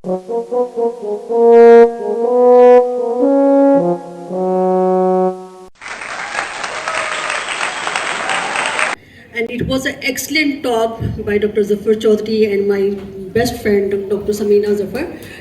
And it was an excellent talk by Dr. Zafar Chaudhary and my best friend Dr. Samina Zafar.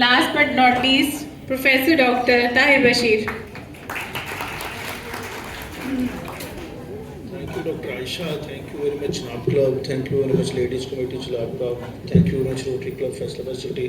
Last but not least, Professor Dr. Tahir Bashir. Thank you, Dr. Aisha. Thank you very much, NAP Club. Thank you very much, Ladies Committee, Jalab Club. Thank you very much, Rotary Club, Faisalabad City.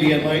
BMI.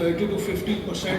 30 to 50%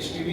HPV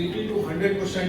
80 to 100%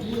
3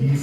30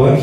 1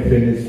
FNAC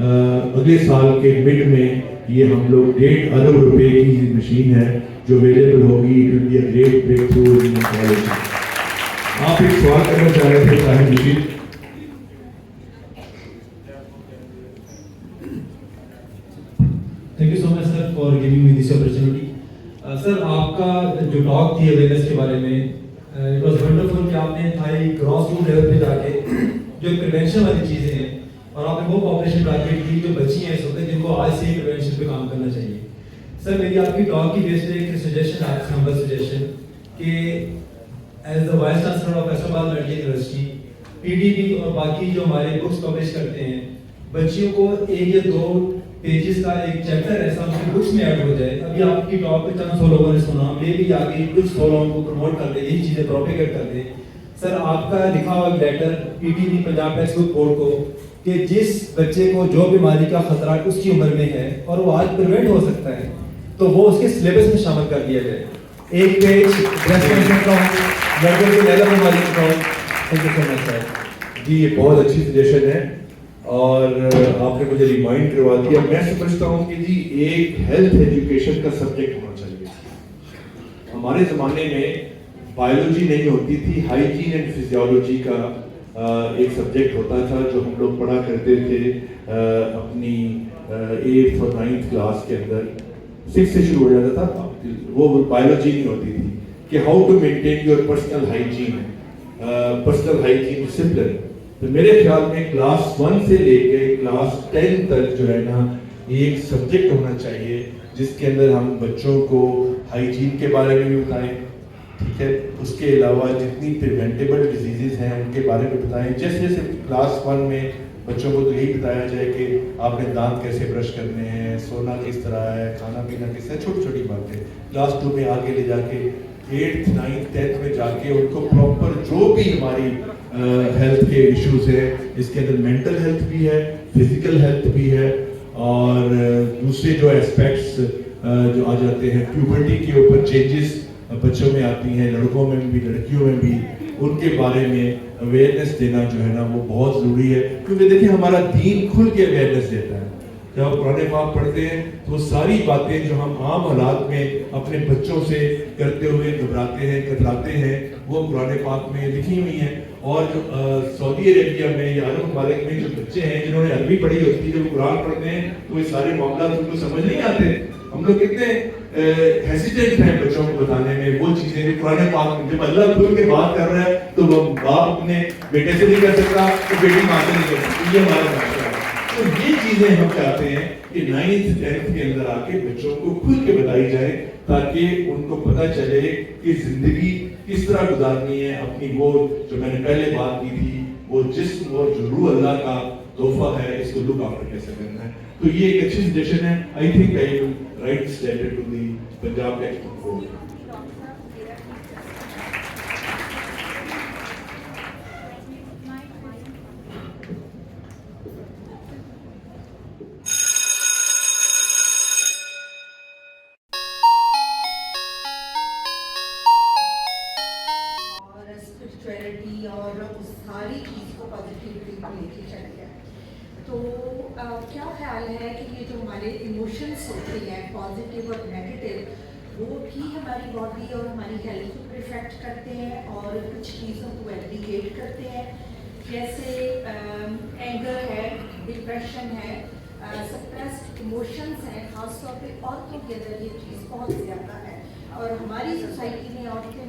اگلے سال کے mid میں یہ ہم لوگ 1.5 ارب روپے کی machine ہے جو اویلیبل ہوگی. It will be a great breakthrough in technology. آپ ایک سوال کرنا چاہ رہے تھے Tahir Majeed. Thank you so much sir for giving me this opportunity. Sir آپ کا جو ٹاک تھی اویئرنیس کے بارے میں اٹ واز ونڈرفل کہ آپ نے ہائی گراس روٹ لیول پہ جا کے جو پریونشن والی چیزیں ہیں اور آپ نے وہ پاپولیشن ٹارگیٹ کی جو بچی ہیں اس وقت جن کو آج سے ہی پریونشن پہ کام کرنا چاہیے. سر میری آپ کی ٹاک کی بیس پہ ایک سجیشن آپ سے ہمبل سجیشن کہ as the vice chancellor of Faisalabad medical university P D B اور باقی جو ہمارے بکس پبلش کرتے ہیں بچیوں کو 1 یا 2 پیجز کا ایک چیپٹر ایسا ان کی بکس میں ایڈ ہو جائے. ابھی آپ کی ٹاک پہ چند 100 لوگوں نے سنا, میں بھی آگے کچھ 100 لوگوں کو پروموٹ کر دیں, یہی چیزیں پروپیگیٹ کر دیں. سر آپ کا لکھا ہوا letter P T B Punjab textbook board کو کہ جس بچے کو جو بیماری کا خطرہ اس کی عمر میں ہے اور وہ آج پریونٹ ہو سکتا ہے تو وہ اس کے سلیبس میں شامل کر دیا جائے. ایک پیج بریسٹ کینسر کا ہو, لڑکوں کی لیلا بیماری کا ہو. تھینک یو سو مچ سر. جی یہ بہت اچھی سجیشن ہے اور آپ نے مجھے ریمائنڈ کروا دیا. میں سمجھتا ہوں کہ جی ایک ہیلتھ ایجوکیشن کا سبجیکٹ ہونا چاہیے. ہمارے زمانے میں بایولوجی نہیں ہوتی تھی, ہائیجین اینڈ فزیولوجی کا ایک سبجیکٹ ہوتا تھا جو ہم لوگ پڑھا کرتے تھے اپنی 8th اور 9th کلاس کے اندر. 6 سے شروع ہو جاتا تھا. وہ بایولوجی نہیں ہوتی تھی کہ how to maintain your personal hygiene, personal hygiene discipline. تو میرے خیال میں کلاس 1 سے لے کے کلاس 10 تک جو ہے نا ایک سبجیکٹ ہونا چاہیے جس کے اندر ہم بچوں کو ہائیجین کے بارے میں بھی بتائیں, ٹھیک ہے, اس کے علاوہ جتنی پریونٹیبل ڈیزیزز ہیں ان کے بارے میں بتائیں. جیسے کلاس 1 میں بچوں کو تو یہی بتایا جائے کہ آپ نے دانت کیسے برش کرنے ہیں, سونا کس طرح ہے, کھانا پینا کس طرح, چھوٹی چھوٹی باتیں. کلاس 2 میں آگے لے جا کے 8th 9th 10th میں جا کے ان کو پراپر جو بھی ہماری ہیلتھ کے ایشوز ہیں, اس کے اندر مینٹل ہیلتھ بھی ہے, فزیکل ہیلتھ بھی ہے, اور دوسرے جو اسپیکٹس جو آ جاتے ہیں پیوبرٹی کے اوپر چینجز بچوں میں آتی ہیں, لڑکوں میں بھی لڑکیوں میں بھی, ان کے بارے میں اویئرنیس دینا جو ہے نا وہ بہت ضروری ہے. کیونکہ دیکھیں ہمارا دین کھل کے اویئرنیس دیتا ہے. جب آپ قرآن پاک پڑھتے ہیں تو وہ ساری باتیں جو ہم عام حالات میں اپنے بچوں سے کرتے ہوئے گھبراتے ہیں, کتراتے ہیں, وہ قرآن پاک میں لکھی ہوئی ہیں. اور جو سعودی عربیہ میں یا عرب ممالک میں جو بچے ہیں جنہوں نے عربی پڑھی ہوتی ہے, جب قرآن پڑھتے ہیں تو یہ سارے معاملات ان کو سمجھ نہیں آتے. ہم لوگ کتنے ہیسیٹنٹ ہیں بچوں کو بتانے میں وہ چیزیں جو قرآن پاک میں. جب اللہ کھل کے بات کر رہا ہے تو وہ باپ اپنے بیٹے سے نہیں کر سکتا تو بیٹی ماں سے نہیں کر سکتی. یہ ہمارا معاشرہ ہے. تو یہ چیزیں ہم چاہتے ہیں کہ 9th 10th کے اندر آ کے بچوں کو کھل کے بتائی جائے تاکہ ان کو پتہ چلے کہ زندگی کس طرح گزارنی ہے. اپنی وہ جو میں نے پہلے بات کی تھی وہ جسم اور جو روح اللہ کا تحفہ ہے, اس کو لک آفٹر کیسے کرنا ہے. تو یہ ایک اچھی سجیشن ہے. I think I will write this letter to the Punjab textbook board. Spirituality اور اس ساری چیز کو پازیٹیوٹی کو لے کے چل گیا. تو کیا خیال ہے کہ یہ جو ہمارے ایموشنس ہوتے ہیں پازیٹیو اور نیگیٹو وہ بھی ہماری باڈی اور ہماری ہیلتھ کو افیکٹ کرتے ہیں اور کچھ چیزوں کو ایگریگیٹ کرتے ہیں, جیسے اینگر ہے, ڈپریشن ہے, سپریسڈ ایموشنس ہیں. خاص طور پہ عورتوں کے اندر یہ چیز بہت زیادہ ہے اور ہماری سوسائٹی میں عورتیں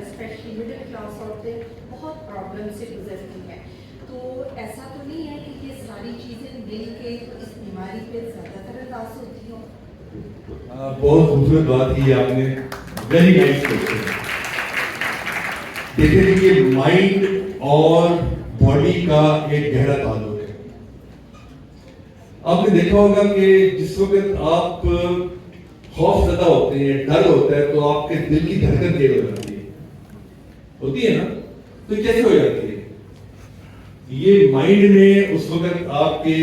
اسپیشلی مڈل کلاس عورتیں بہت پرابلم سے گزرتی ہیں. تو ایسا تو نہیں ہے کہ یہ ساری چیزیں مل کے اس بیماری پہ زیادہ تر انداز ہوتی ہوں؟ بہت خوبصورت بات کی آپ نے, ویری نائس کوشچن. دیکھیں یہ مائنڈ اور باڈی کا ایک گہرا تعلق ہے. آپ نے دیکھا ہوگا کہ جس وقت آپ خوف زدہ ہوتے ہیں, ڈر ہوتا ہے, تو آپ کے دل کی دھڑکن تیز ہو جاتی ہے, ہوتی ہے نا. تو کیسے ہو جاتی ہے؟ یہ مائنڈ نے اس وقت آپ کے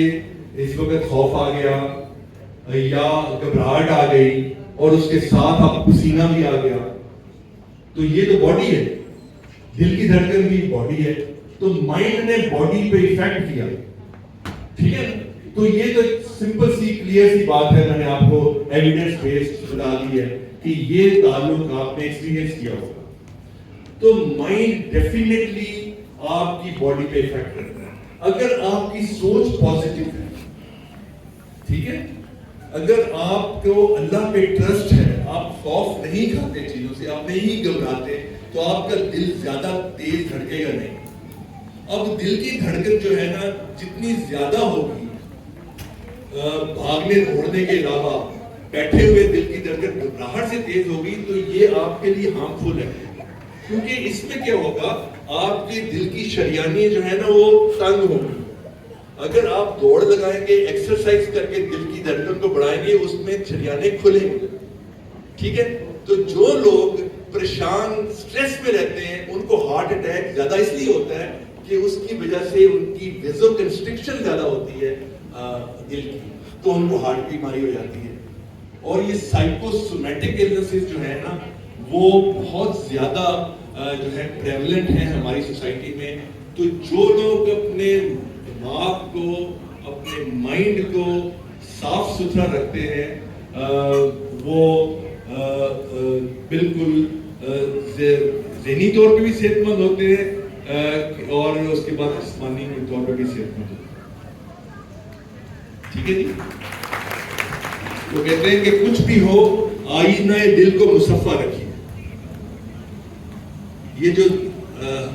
اس وقت خوف آ گیا یا گھبراہٹ آ گئی اور اس کے ساتھ آپ پسینہ بھی آ گیا, تو یہ تو باڈی ہے, دل کی دھڑکن بھی باڈی ہے. تو مائنڈ نے باڈی پہ ایفیکٹ کیا, ٹھیک ہے نا. تو یہ تو سمپل سی کلیئر سی بات ہے, میں نے آپ کو ایویڈنس بیسڈ بتا دی ہے کہ یہ تعلق آپ نے ایکسپیرینس کیا ہوگا. تو مائنڈ ڈیفینیٹلی آپ کی باڈی پہ افیکٹ کرتا ہے. اگر آپ کی سوچ پازیٹیو ہے, ٹھیک ہے, اگر آپ کو اللہ پہ ٹرسٹ ہے, آپ خوف نہیں کھاتے چیزوں سے, آپ نہیں گھبراتے, تو آپ کا دل زیادہ تیز دھڑکے گا نہیں. اب دل کی دھڑکن جو ہے نا جتنی زیادہ ہوگی بھاگنے دوڑنے کے علاوہ, بیٹھے ہوئے دل کی دھڑکن گھبراہٹ سے تیز ہوگی, تو یہ آپ کے لیے ہارمفل ہے. کیونکہ اس میں کیا ہوگا, آپ کے دل کی شریانیں جو ہے نا وہ تنگ ہوگی. اگر آپ دوڑ لگائیں گے, ایکسرسائز کر کے دل کی دھڑکن کو بڑھائیں گے, اس میں شریانیں کھلیں گے, ٹھیک ہے. تو جو لوگ پریشان سٹریس میں رہتے ہیں ان کو ہارٹ اٹیک زیادہ اس لیے ہوتا ہے کہ اس کی وجہ سے ان کی ویزو کنسٹرکشن زیادہ ہوتی ہے دل کی, تو ان کو ہارٹ کی بیماری ہو جاتی ہے. اور یہ سائیکوسومیٹک النسز جو ہے نا وہ بہت زیادہ جو ہے پریولنٹ ہیں ہماری سوسائٹی میں. تو جو لوگ اپنے دماغ کو, اپنے مائنڈ کو صاف ستھرا رکھتے ہیں وہ بالکل ذہنی طور پہ بھی صحت مند ہوتے ہیں اور اس کے بعد جسمانی طور پہ بھی صحت مند ہوتے ہیں. ٹھیک ہے جی. وہ کہتے ہیں کہ کچھ بھی ہو آئینہ دل کو مصفا رکھیے. یہ جو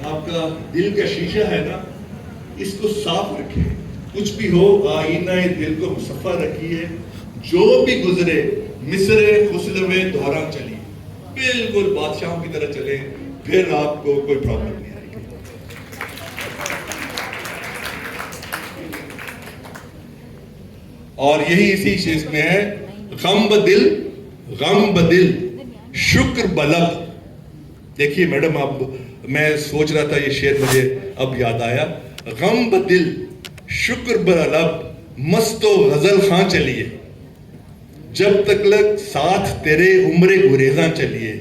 آپ کا دل کا شیشہ ہے نا, اس کو صاف رکھیں. کچھ بھی ہو آئینہ دل کو مصفا رکھیے. جو بھی گزرے مصر خسلو دوران چلیے. بالکل بادشاہوں کی طرح چلیں, پھر آپ کو کوئی پرابلم نہیں آئے گی. اور یہی اسی چیز میں ہے, غم بدل شکر بلب. دیکھیے میڈم, اب میں سوچ رہا تھا یہ شعر مجھے اب یاد آیا. غم بدل شکر بلب مست و غزل خاں چلیے, جب تک لگ ساتھ تیرے عمر گریزاں چلیے.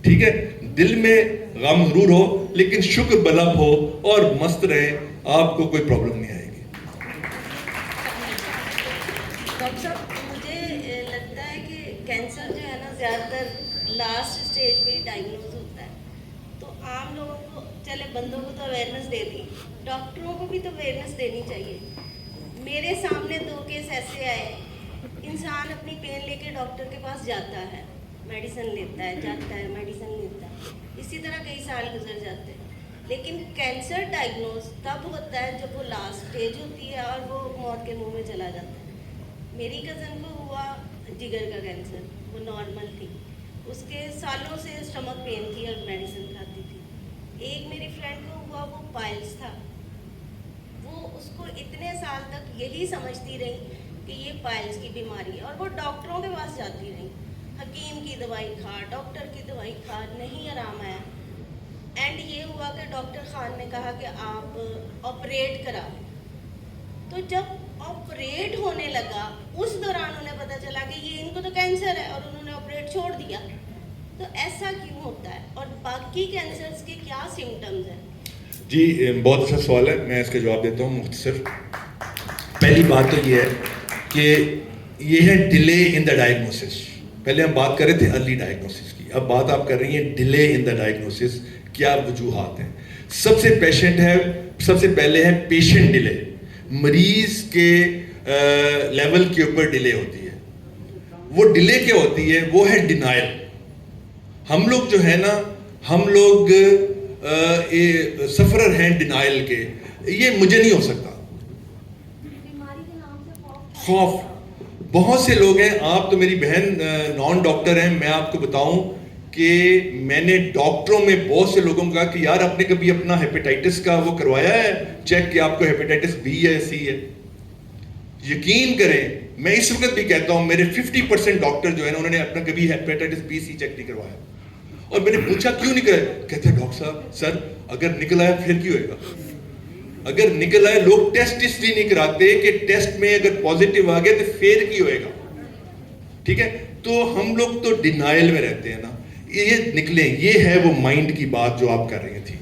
ٹھیک ہے, دل میں غم ضرور ہو لیکن شکر بلب ہو اور مست رہے, آپ کو کوئی پرابلم نہیں آئے گی. ڈاکٹر صاحب, مجھے لگتا ہے کہ کینسر جو ہے نا زیادہ تر لاسٹ اسٹیج پہ ہی ڈائگنوز ہوتا ہے. تو عام لوگوں کو, چلے بندوں کو تو اویئرنیس دے دی, ڈاکٹروں کو بھی تو اویئرنیس دینی چاہیے. میرے سامنے 2 کیس ایسے آئے, انسان اپنی پین لے کے ڈاکٹر کے پاس جاتا ہے, میڈیسن لیتا ہے, جاتا ہے, میڈیسن لیتا ہے, اسی طرح کئی سال گزر جاتے ہیں. لیکن کینسر ڈائگنوز تب ہوتا ہے جب وہ لاسٹ اسٹیج ہوتی ہے اور وہ موت کے منہ میں چلا جاتا ہے. میری کزن کو ہوا جگر کا کینسر, وہ نارمل تھی, اس کے سالوں سے اسٹمک پین تھی اور میڈیسن کھاتی تھی. ایک میری فرینڈ کو ہوا, وہ پائلس تھا, وہ اس کو اتنے سال تک یہی سمجھتی رہی کہ یہ پائلس کی بیماری ہے, اور وہ ڈاکٹروں کے پاس جاتی رہی, حکیم کی دوائی کھا, ڈاکٹر کی دوائی کھا, نہیں آرام آیا. اینڈ یہ ہوا کہ ڈاکٹر خان نے کہا کہ آپ آپریٹ کرا. تو جب آپریٹ ہونے لگا اس دوران انہیں پتہ چلا کہ یہ ان کو تو کینسر ہے, اور انہوں نے آپریٹ چھوڑ دیا. تو ایسا کیوں ہوتا ہے, اور باقی کینسرز کے کیا سمٹمز ہیں؟ جی بہت اچھا سوال ہے, میں اس کا جواب دیتا ہوں مختصر. پہلی بات تو یہ ہے کہ یہ ہے ڈیلے ان دا ڈائگنوسس. پہلے ہم بات کر رہے تھے ارلی ڈائگنوسس کی, اب بات آپ کر رہی ہیں ڈیلے ان دا ڈائگنوسس. کیا وجوہات ہیں؟ سب سے پہلے ہے پیشنٹ ڈیلے. مریض کے لیول کے اوپر ڈیلے ہوتی ہے. وہ ڈیلے کیا ہوتی ہے؟ وہ ہے ڈینائل. ہم لوگ جو ہے نا, ہم لوگ سفرر ہیں ڈینائل کے, یہ مجھے نہیں ہو سکتا. خوف. بہت سے لوگ ہیں, آپ تو میری بہن نان ڈاکٹر ہیں, میں آپ کو بتاؤں کہ میں نے ڈاکٹروں میں بہت سے لوگوں کو کہا کہ یار آپ نے کبھی اپنا ہیپیٹائٹس کا وہ کروایا ہے چیک کہ آپ کو ہیپیٹائٹس بی ہے سی ہے؟ یقین کریں, میں اس وقت بھی کہتا ہوں میرے 50% ڈاکٹر جو ہے نا انہوں نے اپنا کبھی ہیپیٹائٹس بی سی چیک نہیں کروایا. اور میں نے پوچھا کیوں نہیں کرا؟ کہتے ہیں ڈاکٹر صاحب سر اگر نکل آیا پھر کیوں ہوئے گا؟ اگر نکل آئے, لوگ ٹیسٹ اس لیے نہیں کراتے کہ ٹیسٹ میں اگر پازیٹیو آ گیا تو پھر کی ہوئے گا. ٹھیک ہے, تو ہم لوگ تو ڈینائل میں رہتے ہیں نا, یہ نکلیں. یہ ہے وہ مائنڈ کی بات جو آپ کر رہی تھی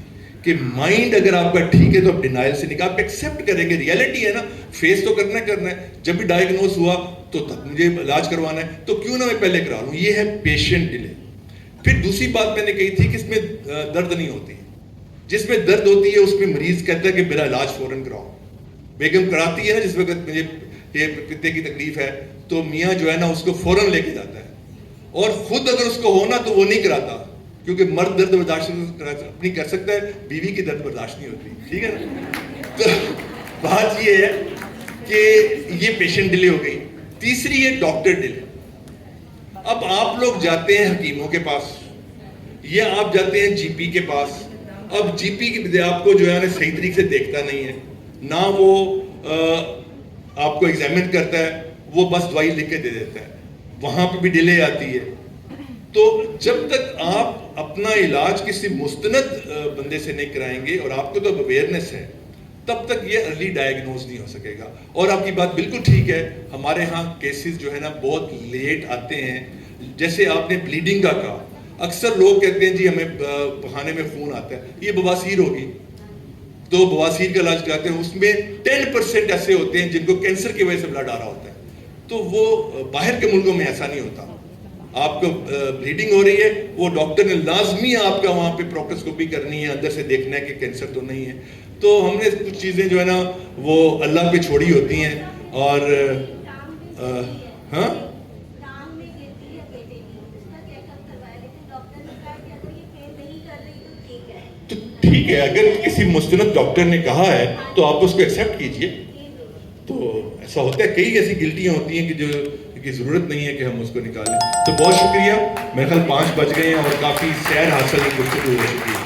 کہ مائنڈ اگر آپ کا ٹھیک ہے تو آپ ڈینائل سے نکال، آپ ایکسیپٹ کریں گے، ریئلٹی ہے نا، فیس تو کرنا ہے. جب بھی ڈائگنوز ہوا تو مجھے علاج کروانا ہے تو کیوں نہ میں پہلے کرا لوں. یہ ہے پیشنٹ ڈیلے. پھر دوسری بات میں نے کہی تھی کہ اس میں درد نہیں ہوتی. جس میں درد ہوتی ہے اس میں مریض کہتا ہے کہ میرا علاج فوراً کراؤ. بیگم کراتی ہے نا جس وقت مجھے یہ پتے کی تکلیف ہے تو میاں جو ہے نا اس کو فوراً لے کے جاتا ہے، اور خود اگر اس کو ہونا تو وہ نہیں کراتا، کیونکہ مرد درد برداشت نہیں کر سکتا ہے، بیوی کی درد برداشت نہیں ہوتی. ٹھیک ہے نا. تو بات یہ ہے کہ یہ پیشنٹ ڈیلے ہو گئی. تیسری ہے ڈاکٹر ڈیلے. اب آپ لوگ جاتے ہیں حکیموں کے پاس یا آپ جاتے ہیں جی پی کے پاس. اب جی پی کی آپ کو جو ہے نا صحیح طریقے سے دیکھتا نہیں ہے، نہ وہ آپ کو ایگزامن کرتا ہے، وہ بس دوائی لکھ کے دے دیتا ہے. وہاں پہ بھی ڈیلے آتی ہے. تو جب تک آپ اپنا علاج کسی مستند بندے سے نہیں کرائیں گے اور آپ کو تو اویئرنیس ہے، تب تک یہ ارلی ڈائگنوز نہیں ہو سکے گا. اور آپ کی بات بالکل ٹھیک ہے، ہمارے ہاں کیسز جو ہے نا بہت لیٹ آتے ہیں. جیسے آپ نے بلیڈنگ کا کہا، اکثر لوگ کہتے ہیں جی ہمیں بہانے میں خون آتا ہے، یہ بواسیر ہوگی تو بواسیر کا علاج کراتے ہیں. اس میں 10% ایسے ہوتے ہیں جن کو کینسر کی وجہ سے بلڈ آ رہا ہوتا ہے. تو وہ باہر کے ملکوں میں ایسا نہیں ہوتا. آپ کو بلیڈنگ ہو رہی ہے، وہ ڈاکٹر نے لازمی آپ کا وہاں پہ پروکٹوسکوپی کرنی ہے، اندر سے دیکھنا ہے کہ کینسر تو نہیں ہے. تو ہم نے کچھ چیزیں جو ہے نا وہ اللہ پہ چھوڑی ہوتی ہیں. اور ہاں تو ٹھیک ہے، اگر کسی مستند ڈاکٹر نے کہا ہے تو آپ اس کو ایکسیپٹ کیجئے. تو ایسا ہوتا ہے، کئی ایسی گلٹیاں ہوتی ہیں کہ جو کی ضرورت نہیں ہے کہ ہم اس کو نکالیں. تو بہت شکریہ. میرے خیال 5 بج گئے ہیں اور کافی سیر حاصل کی گفتگو ہو چکی ہے.